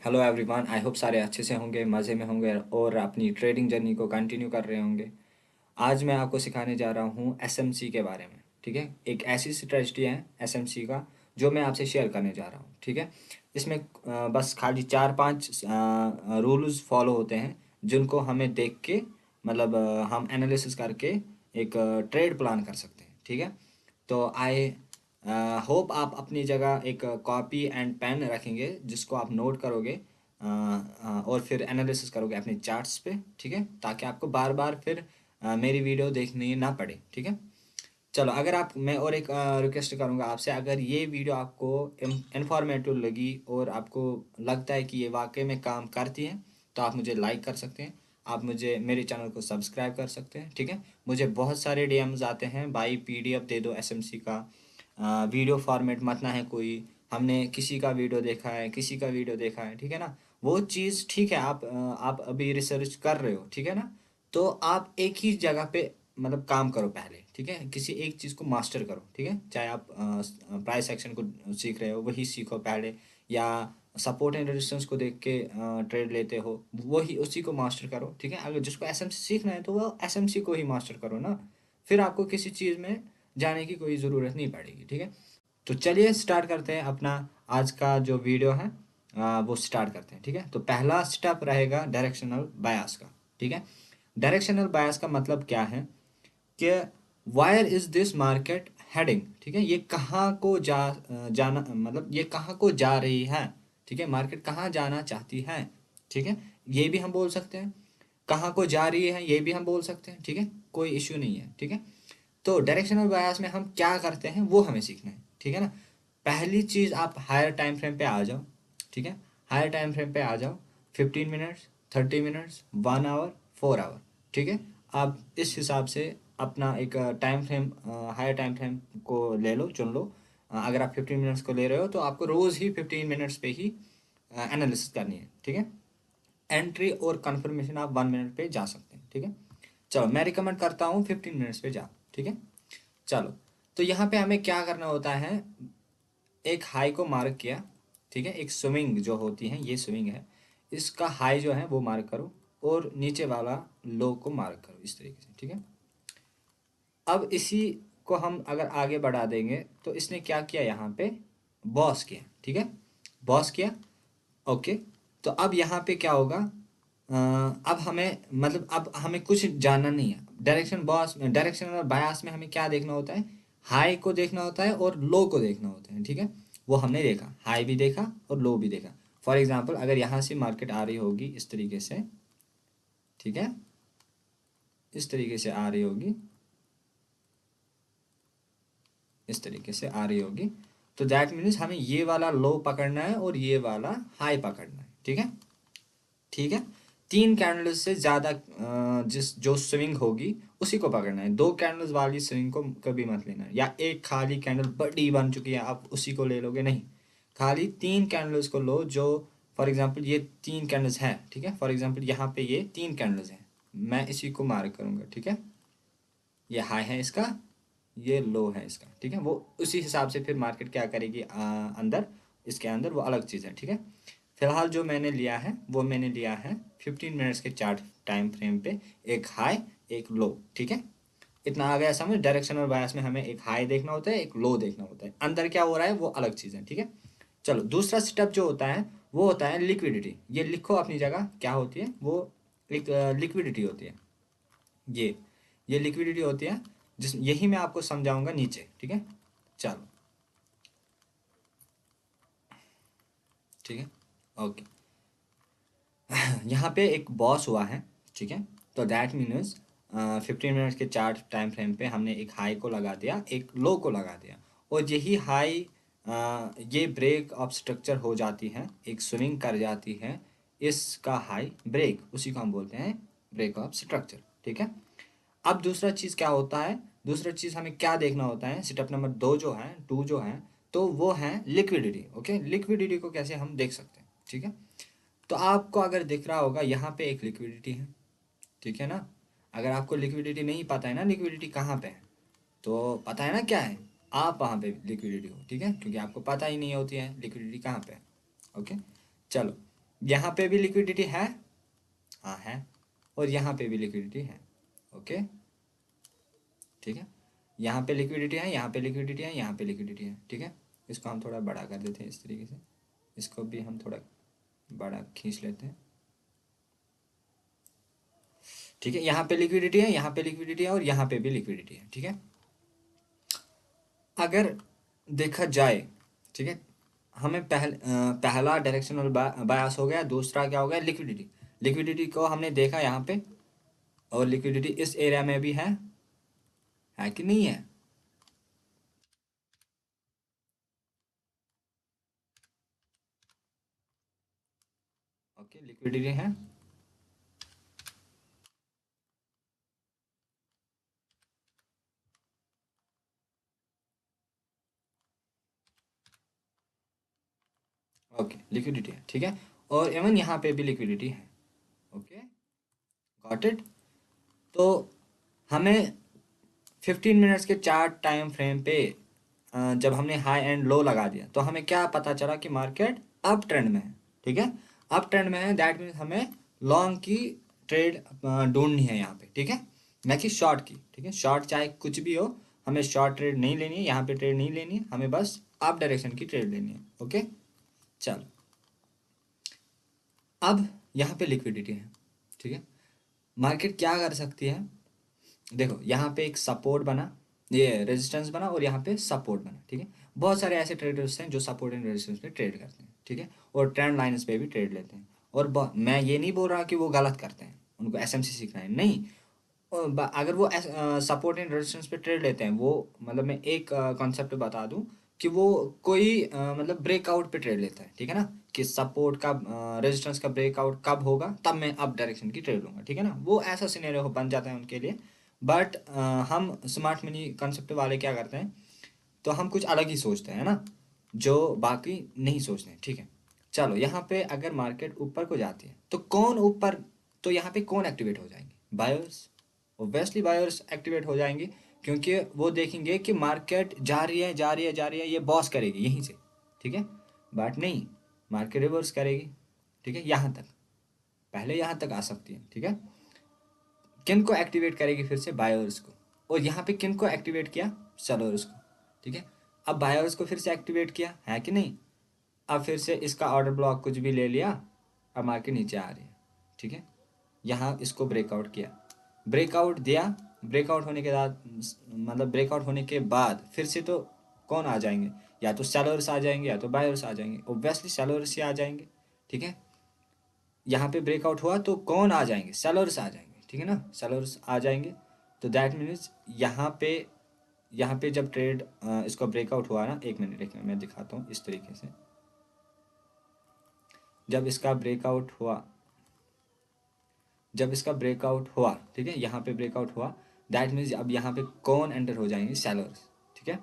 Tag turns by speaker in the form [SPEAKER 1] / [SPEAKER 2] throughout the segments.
[SPEAKER 1] Hello everyone, I hope सारे अच्छे से होंगे, मज़े में होंगे और अपनी ट्रेडिंग जर्नी को कंटिन्यू कर रहे होंगे। आज मैं आपको सिखाने जा रहा हूँ एसएमसी के बारे में। ठीक है, एक ऐसी स्ट्रेटजी है एसएमसी का जो मैं आपसे शेयर करने जा रहा हूँ। ठीक है, इसमें बस खाली चार पांच रूल्स फॉलो होते हैं जिनको हमें देख के मतलब हम एनालिसिस करके एक ट्रेड प्लान कर सकते हैं। ठीक है, तो आई होप आप अपनी जगह एक कॉपी एंड पेन रखेंगे जिसको आप नोट करोगे और फिर एनालिसिस करोगे अपने चार्ट्स पे। ठीक है, ताकि आपको बार बार फिर मेरी वीडियो देखनी ना पड़े। ठीक है, चलो, अगर आप मैं और एक रिक्वेस्ट करूंगा आपसे, अगर ये वीडियो आपको इंफॉर्मेटिव लगी और आपको लगता है कि ये वाकई में काम करती है तो आप मुझे लाइक कर सकते हैं। आप मुझे मेरे चैनल को सब्सक्राइब कर सकते हैं। ठीक है, मुझे बहुत सारे डीएम्स आते हैं, भाई पीडीएफ दे दो एसएमसी का, वीडियो फॉर्मेट मत ना है कोई, हमने किसी का वीडियो देखा है, किसी का वीडियो देखा है। ठीक है ना, वो चीज़ ठीक है, आप अभी रिसर्च कर रहे हो। ठीक है ना, तो आप एक ही जगह पे मतलब काम करो पहले। ठीक है, किसी एक चीज़ को मास्टर करो। ठीक है, चाहे आप प्राइस एक्शन को सीख रहे हो वही सीखो पहले, या सपोर्ट एंड रेजिस्टेंस को देख के ट्रेड लेते हो वही उसी को मास्टर करो। ठीक है, अगर जिसको एसएमसी सीखना है तो वो एसएमसी को ही मास्टर करो ना, फिर आपको किसी चीज़ में जाने की कोई ज़रूरत नहीं पड़ेगी। ठीक है, तो चलिए स्टार्ट करते हैं अपना आज का जो वीडियो है, वो स्टार्ट करते हैं। ठीक है, तो पहला स्टेप रहेगा डायरेक्शनल बायस का। ठीक है, डायरेक्शनल बायस का मतलब क्या है कि wire is this market heading. ठीक है, ये कहाँ को जाना मतलब ये कहाँ को जा रही है। ठीक है, मार्केट कहाँ जाना चाहती है। ठीक है, ये भी हम बोल सकते हैं, कहाँ को जा रही है ये भी हम बोल सकते हैं। ठीक है, कोई इश्यू नहीं है। ठीक है, तो डायरेक्शनल बायस में हम क्या करते हैं वो हमें सीखना है। ठीक है ना, पहली चीज़ आप हायर टाइम फ्रेम पे आ जाओ। ठीक है, हायर टाइम फ्रेम पे आ जाओ, 15 मिनट्स, 30 मिनट्स, 1 आवर, 4 आवर। ठीक है, आप इस हिसाब से अपना एक time frame, higher time frame को ले लो, चुन लो। अगर आप 15 मिनट्स को ले रहे हो तो आपको रोज़ ही 15 मिनट्स पे ही एनालिसिस करनी है। ठीक है, एंट्री और कंफर्मेशन आप 1 मिनट पे जा सकते हैं। ठीक है, चलो मैं रिकमेंड करता हूँ 15 मिनट्स पे जाओ। ठीक है, चलो, तो यहाँ पे हमें क्या करना होता है, एक हाई को मार्क किया। ठीक है, एक स्विंग जो होती है, ये स्विंग है, इसका हाई जो है वो मार्क करो और नीचे वाला लो को मार्क करो इस तरीके से। ठीक है, अब इसी को हम अगर आगे बढ़ा देंगे तो इसने क्या किया यहाँ पे, बॉस किया। ठीक है, बॉस किया। ओके, तो अब यहाँ पे क्या होगा, अब हमें मतलब अब हमें कुछ जानना नहीं है। डायरेक्शन और बायास में हमें क्या देखना होता है, हाई को देखना होता है और लो को देखना होता है। ठीक है, वो हमने देखा, हाई भी देखा और लो भी देखा। फॉर एग्जांपल अगर यहाँ से मार्केट आ रही होगी इस तरीके से, ठीक है, इस तरीके से आ रही होगी, इस तरीके से आ रही होगी, तो दैट मीन्स हमें ये वाला लो पकड़ना है और ये वाला हाई पकड़ना है। ठीक है, ठीक है, 3 कैंडल्स से ज़्यादा जिस जो स्विंग होगी उसी को पकड़ना है। 2 कैंडल्स वाली स्विंग को कभी मत लेना है, या एक खाली कैंडल बड़ी बन चुकी है आप उसी को ले लोगे, नहीं। खाली 3 कैंडल्स को लो जो, फॉर एग्जांपल ये 3 कैंडल्स हैं। ठीक है, फॉर एग्जांपल यहाँ पे ये 3 कैंडल्स हैं, मैं इसी को मार्क करूँगा। ठीक है, ये हाई है इसका, ये लो है इसका। ठीक है, वो उसी हिसाब से फिर मार्केट क्या करेगी, अंदर, इसके अंदर वो अलग चीज़ है। ठीक है, फिलहाल जो मैंने लिया है वो मैंने लिया है 15 मिनट्स के चार्ट टाइम फ्रेम पे, एक हाई एक लो। ठीक है, इतना आ गया समझ। डायरेक्शनल बायस में हमें एक हाई देखना होता है, एक लो देखना होता है, अंदर क्या हो रहा है वो अलग चीज़ है। ठीक है, चलो, दूसरा स्टेप जो होता है वो होता है लिक्विडिटी। ये लिखो अपनी जगह, क्या होती है वो, एक लिक्विडिटी होती है। ये ये लिक्विडिटी होती है, जिस यही मैं आपको समझाऊंगा नीचे। ठीक है, चलो, ठीक है, ओके। यहाँ पे एक बॉस हुआ है। ठीक है, तो दैट मीन्स 15 मिनट्स के चार्ट टाइम फ्रेम पे हमने एक हाई को लगा दिया, एक लो को लगा दिया, और यही हाई ये ब्रेक ऑफ स्ट्रक्चर हो जाती है, एक स्विंग कर जाती है, इसका हाई ब्रेक, उसी को हम बोलते हैं ब्रेक ऑफ स्ट्रक्चर। ठीक है, अब दूसरा चीज़ क्या होता है, दूसरा चीज़ हमें क्या देखना होता है, स्टेप नंबर 2 जो है, 2 जो है, तो वो है लिक्विडिटी। ओके, लिक्विडिटी को कैसे हम देख सकते हैं। ठीक है, तो आपको अगर दिख रहा होगा यहाँ पे एक लिक्विडिटी है। ठीक है ना, अगर आपको लिक्विडिटी नहीं पता है ना, लिक्विडिटी कहाँ पे है, तो पता है ना क्या है, आप वहाँ पे लिक्विडिटी हो। ठीक है, क्योंकि आपको पता ही नहीं होती है लिक्विडिटी कहाँ पे है। ओके, चलो, यहाँ पे भी लिक्विडिटी है, हाँ है, और यहाँ पे भी लिक्विडिटी है। ओके, ठीक है, यहाँ पे लिक्विडिटी है, यहाँ पे लिक्विडिटी है, यहाँ पे लिक्विडिटी है। ठीक है, इसको हम थोड़ा बड़ा कर देते हैं इस तरीके से, इसको भी हम थोड़ा बड़ा खींच लेते हैं। ठीक है, यहाँ पे लिक्विडिटी है, यहाँ पे लिक्विडिटी है, और यहाँ पे भी लिक्विडिटी है। ठीक है, अगर देखा जाए, ठीक है, हमें पहला डायरेक्शनल बायस हो गया, दूसरा क्या हो गया, लिक्विडिटी। लिक्विडिटी को हमने देखा यहाँ पे, और लिक्विडिटी इस एरिया में भी है कि नहीं है? ओके, लिक्विडिटी है। ओके, लिक्विडिटी है, ठीक है, और इवन यहाँ पे भी लिक्विडिटी है। Okay, got it. तो हमें 15 मिनट्स के चार्ट टाइम फ्रेम पे जब हमने हाई एंड लो लगा दिया, तो हमें क्या पता चला कि मार्केट अप ट्रेंड में है। ठीक है, अप ट्रेंड में है, दैट मीन्स हमें लॉन्ग की ट्रेड ढूंढनी है यहाँ पे। ठीक है, ना कि शॉर्ट की। ठीक है, शॉर्ट चाहे कुछ भी हो, हमें शॉर्ट ट्रेड नहीं लेनी है, यहाँ पे ट्रेड नहीं लेनी है, हमें बस अप डायरेक्शन की ट्रेड लेनी है। ओके, चलो, अब यहाँ पे लिक्विडिटी है। ठीक है, मार्केट क्या कर सकती है, देखो यहाँ पे एक सपोर्ट बना, ये रेजिस्टेंस बना, और यहाँ पे सपोर्ट बना। ठीक है, बहुत सारे ऐसे ट्रेडर्स हैं जो सपोर्ट एंड रेजिस्टेंस पे ट्रेड करते हैं। ठीक है, और ट्रेंड लाइंस पे भी ट्रेड लेते हैं। और मैं ये नहीं बोल रहा कि वो गलत करते हैं, उनको एसएमसी सीखना है, नहीं। और अगर वो सपोर्ट एंड रेजिस्टेंस पे ट्रेड लेते हैं, वो मतलब मैं एक कॉन्सेप्ट बता दूं कि वो कोई मतलब ब्रेकआउट पे ट्रेड लेता है। ठीक है ना, कि सपोर्ट का रेजिस्टेंस का ब्रेकआउट कब होगा, तब मैं अप डायरेक्शन की ट्रेड लूंगा। ठीक है ना, वो ऐसा सिनेरियो बन जाता है उनके लिए। बट हम स्मार्ट मनी कंसेप्ट वाले क्या करते हैं, तो हम कुछ अलग ही सोचते हैं ना, जो बाकी नहीं सोचते हैं। ठीक है, चलो, यहाँ पे अगर मार्केट ऊपर को जाती है तो कौन ऊपर, तो यहाँ पे कौन एक्टिवेट हो जाएंगे, बायर्स। ऑब्वियसली बायर्स एक्टिवेट हो जाएंगे, क्योंकि वो देखेंगे कि मार्केट जा रही है, जा रही है, जा रही है, ये बॉस करेगी यहीं से। ठीक है, बट नहीं, मार्केट रिवर्स करेगी। ठीक है, यहाँ तक, पहले यहाँ तक आ सकती है। ठीक है, किन को एक्टिवेट करेगी, फिर से बायर्स को। और यहाँ पे किन को एक्टिवेट किया, सेलर्स को। ठीक है, अब बायर्स को फिर से एक्टिवेट किया है कि नहीं, अब फिर से इसका ऑर्डर ब्लॉक कुछ भी ले लिया, अब मार्केट नीचे आ रही है। ठीक है, यहाँ इसको ब्रेकआउट किया, ब्रेकआउट दिया, ब्रेकआउट होने के बाद, मतलब ब्रेकआउट होने के बाद फिर से तो कौन आ जाएंगे, या तो सेलर्स आ जाएंगे, या तो बायर्स आ जाएंगे। ऑब्वियसली सेलर्स ही आ जाएंगे। ठीक है, यहाँ पे ब्रेकआउट हुआ तो कौन आ जाएंगे, सेलर्स आ जाएंगे। ठीक है ना, सेलर्स आ जाएंगे, तो दैट मीन्स यहाँ पे जब ट्रेड इसको ब्रेकआउट हुआ ना, एक मिनट देखिए मैं दिखाता हूँ इस तरीके से। जब इसका ब्रेकआउट हुआ, जब इसका ब्रेकआउट हुआ, ठीक है, यहाँ पे ब्रेकआउट हुआ, दैट मीन्स अब यहाँ पे कौन एंटर हो जाएंगे, सेलर्स। ठीक है,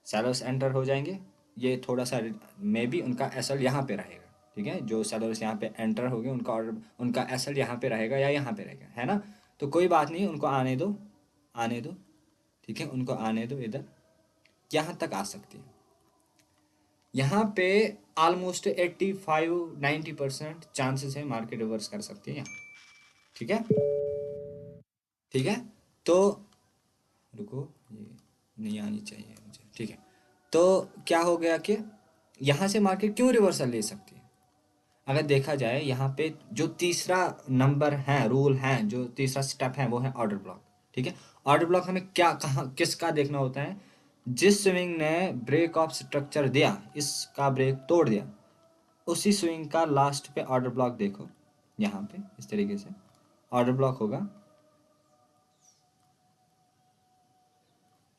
[SPEAKER 1] सेलर्स एंटर हो जाएंगे। ये थोड़ा सा मे बी उनका एसएल यहाँ पे रहेगा। ठीक है, जो सेलर्स यहाँ पे एंटर हो गए, उनका ऑर्डर, उनका एसएल यहाँ पे रहेगा या यहाँ पे रहेगा, है ना। तो कोई बात नहीं, उनको आने दो, आने दो। ठीक है, उनको आने दो, इधर यहाँ तक आ सकती है। यहाँ पे ऑलमोस्ट 85-90% चांसेस है मार्केट रिवर्स कर सकती है यहाँ। ठीक है, ठीक है, तो रुको, ये नहीं आनी चाहिए मुझे। ठीक है, तो क्या हो गया कि यहाँ से मार्केट क्यों रिवर्सल ले सकती है, अगर देखा जाए यहाँ पे जो तीसरा नंबर है, रूल है, जो तीसरा स्टेप है, वो है ऑर्डर ब्लॉक। ठीक है, ऑर्डर ब्लॉक हमें क्या, कहाँ, किसका देखना होता है, जिस स्विंग ने ब्रेक ऑफ स्ट्रक्चर दिया, इसका ब्रेक तोड़ दिया, उसी स्विंग का लास्ट पे ऑर्डर ब्लॉक देखो। यहाँ पे इस तरीके से ऑर्डर ब्लॉक होगा।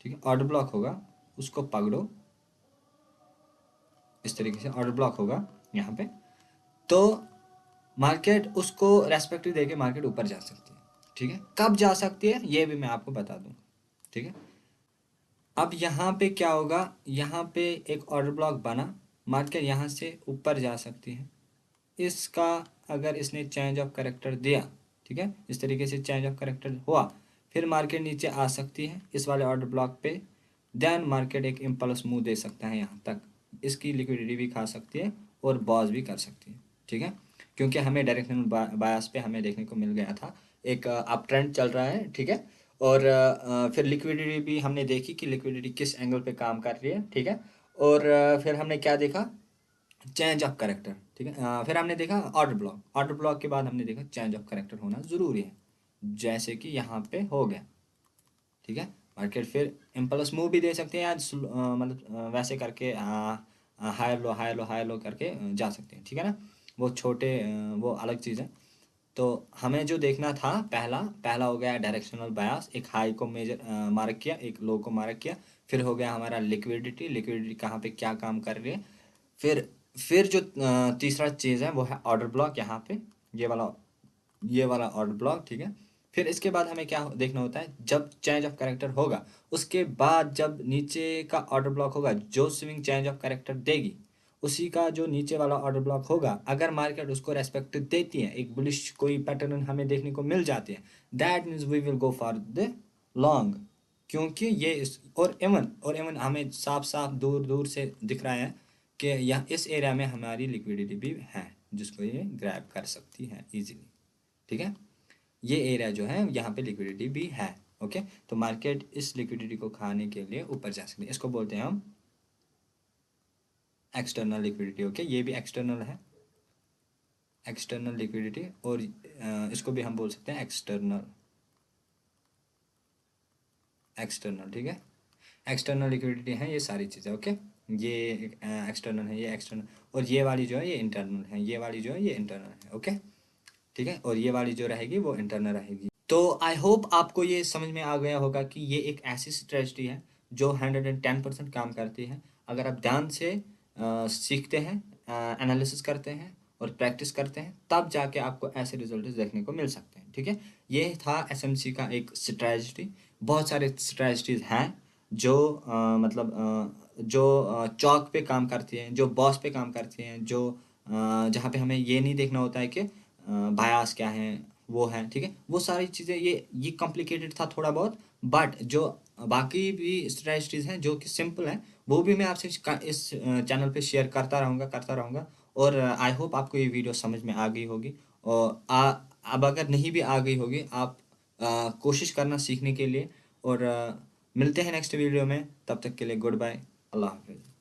[SPEAKER 1] ठीक है, ऑर्डर ब्लॉक होगा, उसको पकड़ो, इस तरीके से ऑर्डर ब्लॉक होगा यहाँ पे, तो मार्केट उसको रेस्पेक्टिव देके मार्केट ऊपर जा सकती है। ठीक है, कब जा सकती है ये भी मैं आपको बता दूंगा। ठीक है, अब यहाँ पे क्या होगा, यहाँ पे एक ऑर्डर ब्लॉक बना, मार्केट यहाँ से ऊपर जा सकती है। इसका अगर इसने चेंज ऑफ करेक्टर दिया, ठीक है, इस तरीके से चेंज ऑफ करेक्टर हुआ, फिर मार्केट नीचे आ सकती है इस वाले ऑर्डर ब्लॉक पे। देन मार्केट एक इम्पल्स मूव दे सकता है यहाँ तक, इसकी लिक्विडिटी भी खा सकती है और बॉस भी कर सकती है। ठीक है, क्योंकि हमें डायरेक्शनल बायस पे हमें देखने को मिल गया था एक अप ट्रेंड चल रहा है, ठीक है। और फिर लिक्विडिटी भी हमने देखी कि लिक्विडिटी किस एंगल पे काम कर रही है, ठीक है। और फिर हमने क्या देखा, चेंज ऑफ करेक्टर, ठीक है। फिर हमने देखा ऑर्डर ब्लॉक के बाद हमने देखा चेंज ऑफ करेक्टर होना ज़रूरी है, जैसे कि यहाँ पे हो गया, ठीक है। मार्केट फिर इम्पल्स मूव भी दे सकते हैं या मतलब वैसे करके हाई लो करके जा सकते हैं, ठीक है ना। वो छोटे वो अलग चीज़ है। तो हमें जो देखना था, पहला पहला हो गया डायरेक्शनल बायस, एक हाई को मेजर मार्क किया, एक लो को मार्क किया। फिर हो गया हमारा लिक्विडिटी, लिक्विडिटी कहाँ पे क्या काम कर रही है। फिर जो तीसरा चीज़ है वो है ऑर्डर ब्लॉक, यहाँ पे ये वाला ऑर्डर ब्लॉक, ठीक है। फिर इसके बाद हमें क्या देखना होता है, जब चेंज ऑफ कैरेक्टर होगा उसके बाद जब नीचे का ऑर्डर ब्लॉक होगा, जो स्विंग चेंज ऑफ कैरेक्टर देगी उसी का जो नीचे वाला ऑर्डर ब्लॉक होगा, अगर मार्केट उसको रेस्पेक्ट देती है, एक बुलिश कोई पैटर्न हमें देखने को मिल जाती है, that means we will go for the long. क्योंकि ये और इवन हमें साफ साफ दूर दूर से दिख रहा है कि यह इस एरिया में हमारी लिक्विडिटी भी है जिसको ये ग्रैब कर सकती है इजीली, ठीक है। ये एरिया जो है यहाँ पे लिक्विडिटी भी है, ओके। तो मार्केट इस लिक्विडिटी को खाने के लिए ऊपर जा सकती है, इसको बोलते हैं हम एक्सटर्नल लिक्विडिटी, ओके। ये भी एक्सटर्नल है, एक्सटर्नल लिक्विडिटी। और इसको भी हम बोल सकते हैं एक्सटर्नल, एक्सटर्नल, ठीक है। एक्सटर्नल लिक्विडिटी है ये सारी चीज़ें, ओके। ये एक्सटर्नल है, ये एक्सटर्नल, और ये वाली जो है ये इंटरनल है, ये वाली जो है ये इंटरनल है, ओके, ठीक है। और ये वाली जो रहेगी वो इंटरनल रहेगी। तो आई होप आपको ये समझ में आ गया होगा कि ये एक ऐसी स्ट्रेटजी है जो 110% काम करती है, अगर आप ध्यान से सीखते हैं, एनालिसिस करते हैं और प्रैक्टिस करते हैं, तब जाके आपको ऐसे रिजल्ट देखने को मिल सकते हैं, ठीक है। ये था एसएमसी का एक स्ट्रेटजी। बहुत सारे स्ट्रेटजीज हैं जो मतलब जो चौक पे काम करती हैं, जो बॉस पे काम करती हैं, जो जहाँ पे हमें ये नहीं देखना होता है कि बायास क्या है, वो है, ठीक है। वो सारी चीज़ें, ये कॉम्प्लिकेटेड था थोड़ा बहुत, बट जो बाकी भी स्ट्रेटजीज हैं जो कि सिंपल हैं, वो भी मैं आपसे इस चैनल पे शेयर करता रहूँगा। और आई होप आपको ये वीडियो समझ में आ गई होगी। और अब अगर नहीं भी आ गई होगी, आप कोशिश करना सीखने के लिए। और मिलते हैं नेक्स्ट वीडियो में, तब तक के लिए गुड बाय, अल्लाह हाफिज़।